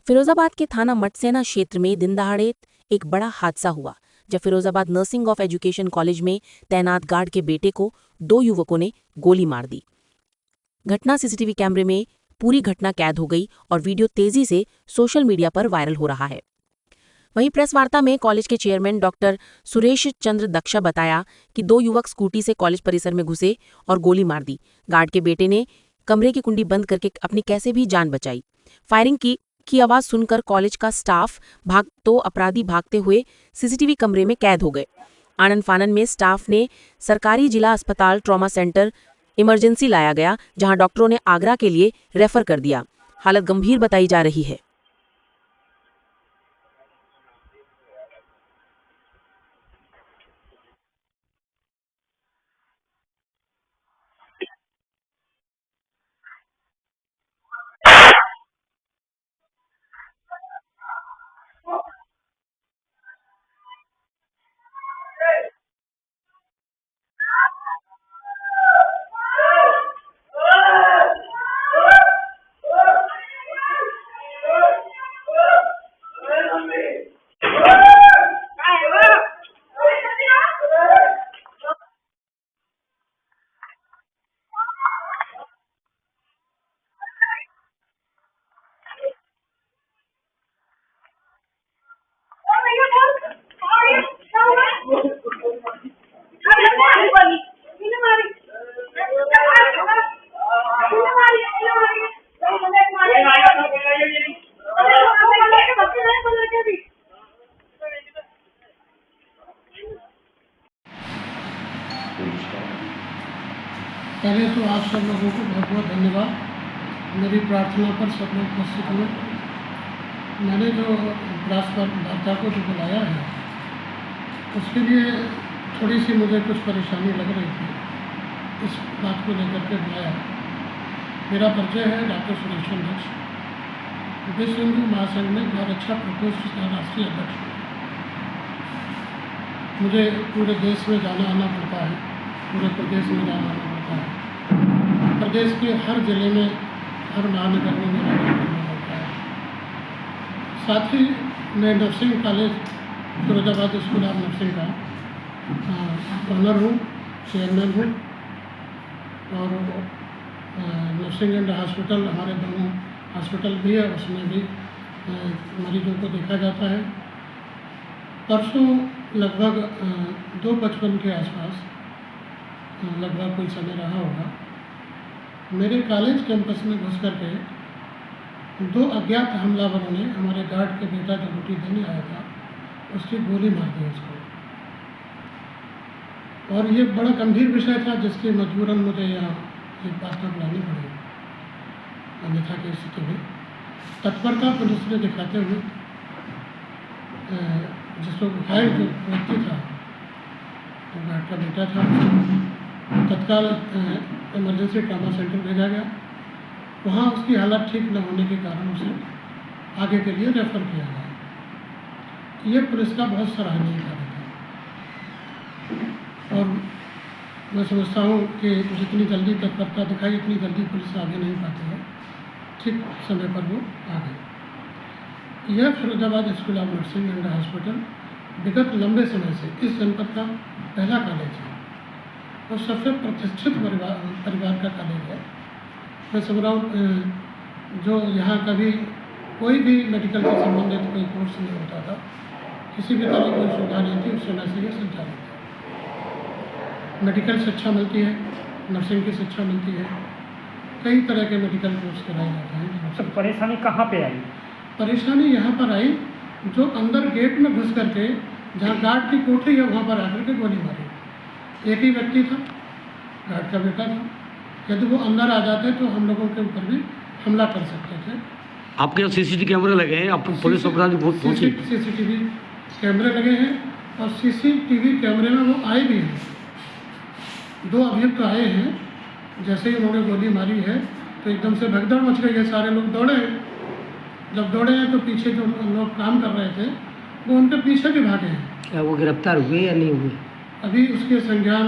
फिरोजाबाद के थाना मटसेना क्षेत्र में दिन दहाड़े एक बड़ा हादसा हुआ जब Firozabad nursing of education college में तैनात गार्ड के बेटे को दो युवकों ने गोली मार दी। घटना सीसीटीवी कैमरे में पूरी घटना कैद हो गई और वीडियो तेजी से सोशल मीडिया पर वायरल हो रहा है। वहीं प्रेस वार्ता में कॉलेज के चेयरमैन डॉक्टर सुरेश चंद्र दक्षा बताया कि दो युवक स्कूटी से कॉलेज परिसर में घुसे और गोली मार दी। गार्ड के बेटे ने कमरे की कुंडी बंद करके अपनी कैसे भी जान बचाई। फायरिंग की आवाज सुनकर कॉलेज का स्टाफ तो अपराधी भागते हुए सीसीटीवी कमरे में कैद हो गए। आनन फानन में स्टाफ ने सरकारी जिला अस्पताल ट्रॉमा सेंटर इमरजेंसी लाया गया, जहां डॉक्टरों ने आगरा के लिए रेफर कर दिया। हालत गंभीर बताई जा रही है। पहले तो आप सब लोगों को बहुत बहुत धन्यवाद। मेरी प्रार्थना पर सब लोग उपस्थित हुए। मैंने जो प्रेस वार्ता को जो बुलाया है उसके लिए थोड़ी सी मुझे कुछ परेशानी लग रही थी, इस बात को लेकर के बुलाया। मेरा परिचय है डॉक्टर सुरेश चंद्र दक्षा, विश्व हिंदू महासंघ में बहुत अच्छा प्रकोष्ठ का राष्ट्रीय अध्यक्ष हूँ। मुझे पूरे देश में जाना आना पड़ता है, पूरे प्रदेश में जाना आना पड़ता है। प्रदेश के हर जिले में, हर महानगर में मेरा काम करना पड़ता है। साथ ही मैं nursing college Firozabad school of nursing का ऑनर हूँ, चेयरमैन हूँ। और नर्सिंग एंड हॉस्पिटल, हमारे दोनों हॉस्पिटल भी है, उसमें भी मरीजों को देखा जाता है। परसों लगभग 2:55 के आसपास लगभग कोई समय रहा होगा, मेरे कॉलेज कैंपस में घुस करके दो अज्ञात हमलावरों ने हमारे गार्ड के बेटा जो रोटी देने आया था उसकी गोली मार दी उसको। और ये बड़ा गंभीर विषय था जिसकी मजबूरन मुझे यहाँ एक बात बुलानी पड़ी। अन्यथा की स्थिति में तत्परता पुलिस ने दिखाते हुए जिसको घायल जो व्यक्ति था, तो गार्ड का बेटा था, तत्काल इमरजेंसी ट्रॉमा सेंटर भेजा गया। वहाँ उसकी हालत ठीक न होने के कारण उसे आगे के लिए रेफ़र किया गया। ये पुलिस का बहुत सराहनीय कार्य था और मैं समझता हूँ कि जितनी जल्दी तत्परता दिखाई उतनी जल्दी पुलिस आगे नहीं पाती है, ठीक समय पर वो आ गई। यह Firozabad school of nursing and hospital विगत लंबे समय से इस जनपद का पहला कॉलेज है और सबसे प्रतिष्ठित परिवार का कॉलेज है। मैं समझ रहा हूँ जो यहाँ कभी कोई भी मेडिकल से संबंधित कोई कोर्स नहीं होता था, किसी भी तरह की कोई सुविधा नहीं थी, उस समय से ये संचालित है। मेडिकल शिक्षा मिलती है, नर्सिंग की शिक्षा मिलती है, कई तरह के मेडिकल कोर्स कराए जाते हैं। तो परेशानी कहाँ पे आई? परेशानी यहाँ पर आई जो अंदर गेट में घुस करके जहाँ गार्ड की कोठरी है वहाँ पर आकर के गोली मारी। एक ही व्यक्ति था, गार्ड का बेटा था। यदि वो अंदर आ जाते तो हम लोगों के ऊपर भी हमला कर सकते थे। आपके यहाँ सीसीटीवी कैमरे लगे हैं? आप पुलिस अपराधी बहुत पहुंची? सीसीटीवी कैमरे लगे हैं और सीसीटीवी कैमरे में वो आए भी हैं। दो अभियुक्त आए हैं, जैसे ही उन्होंने गोली मारी है तो एकदम से भगदड़ मच गई है, सारे लोग दौड़े हैं। जब दौड़े हैं तो पीछे जो लोग काम कर रहे थे वो उनके पीछे भी भागे हैं। क्या वो गिरफ्तार हुए या नहीं हुए? अभी उसके संज्ञान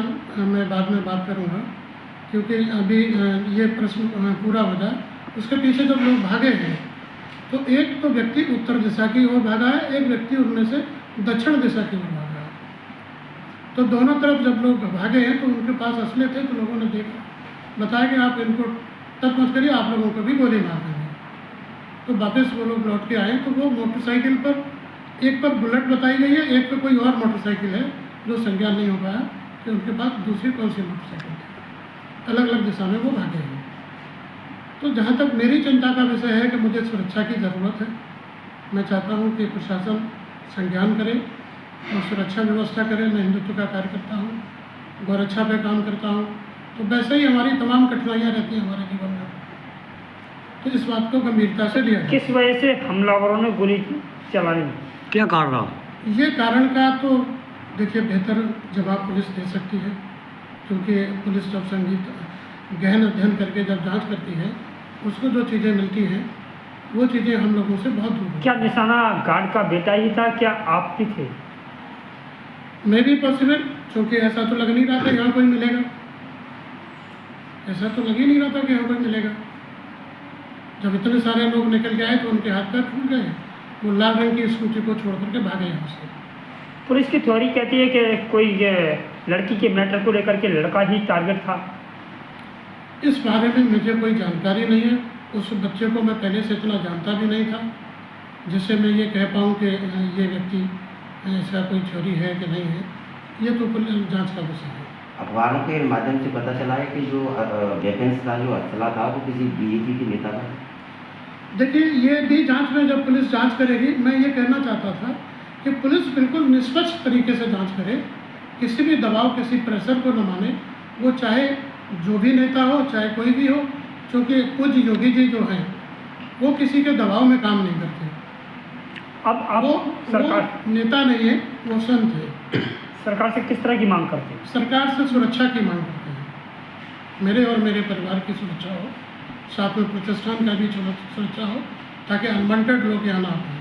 मैं बाद में बात करूँगा, क्योंकि अभी ये प्रश्न पूरा हो जाए। उसके पीछे जब लोग भागे हैं तो एक तो व्यक्ति उत्तर दिशा की ओर भागा है, एक व्यक्ति उनमें से दक्षिण दिशा की ओर भागा है। तो दोनों तरफ जब लोग भागे हैं तो उनके पास असले थे, तो लोगों ने देखा, बताया कि आप इनको टच मत करिए, आप लोगों को भी गोली मार देंगे। तो वापस वो लोग लौट के आए, तो वो मोटरसाइकिल पर, एक पर बुलेट बताई गई है, एक पर कोई और मोटरसाइकिल है जो संज्ञान नहीं हो पाया कि उनके पास दूसरी कौन सी मोटरसाइकिल थी। अलग अलग दिशा में वो भागे हैं। तो जहाँ तक मेरी चिंता का विषय है कि मुझे सुरक्षा की ज़रूरत है, मैं चाहता हूँ कि प्रशासन संज्ञान करे और सुरक्षा व्यवस्था करे। मैं हिंदुत्व का कार्य करता हूँ, गौरक्षा पे काम करता हूँ, तो वैसे ही हमारी तमाम कठिनाइयाँ रहती हैं हमारे जीवन में, तो इस बात को गंभीरता से लिया जाए। किस वजह से हमलावरों ने गोली चलाई? क्या कारण रहा? ये कारण का तो देखिए बेहतर जवाब पुलिस दे सकती है, क्योंकि पुलिस जब संगीत गहन अध्ययन करके जब जांच करती है, उसको जो चीज़ें मिलती हैं वो चीज़ें हम लोगों से बहुत दूर हैं। क्या निशाना गार्ड का बेटा ही था, क्या आप भी थे? मे बी पॉसिबल, क्योंकि ऐसा तो लग नहीं रहा था यहाँ कोई मिलेगा, ऐसा तो लग ही नहीं रहा था कि यहाँ कोई मिलेगा। जब इतने सारे लोग निकल के आए तो उनके हाथ पैर फूट गए, वो लाल रंग की स्कूटी को छोड़ करके भागे यहाँ से। पुलिस की थ्योरी कहती है कि कोई ये लड़की के मैटर को लेकर के लड़का ही टारगेट था। इस बारे में मुझे कोई जानकारी नहीं है। उस बच्चे को मैं पहले से इतना जानता भी नहीं था जिससे मैं ये कह पाऊँ कि ये व्यक्ति ऐसा कोई थ्योरी है कि नहीं है। ये तो पुलिस जांच का विषय है। अखबारों के माध्यम से पता चला है कि जो वेपन्स था, जो असला था, वो किसी बीजेपी के नेता का। देखिए, ये भी जांच में जब पुलिस जांच करेगी, मैं ये कहना चाहता था कि पुलिस बिल्कुल निष्पक्ष तरीके से जांच करे, किसी भी दबाव, किसी प्रेशर को न माने, वो चाहे जो भी नेता हो, चाहे कोई भी हो, क्योंकि कुछ योगी जी जो हैं वो किसी के दबाव में काम नहीं करते। अब आप वो सरकार नेता नहीं है, वो संत है। सरकार से किस तरह की मांग करते हैं? सरकार से सुरक्षा की मांग करते हैं, मेरे और मेरे परिवार की सुरक्षा हो, साथ में प्रतिष्ठान का भी सुरक्षा हो, ताकि अनवांटेड लोग यहाँ ना आ पाएं।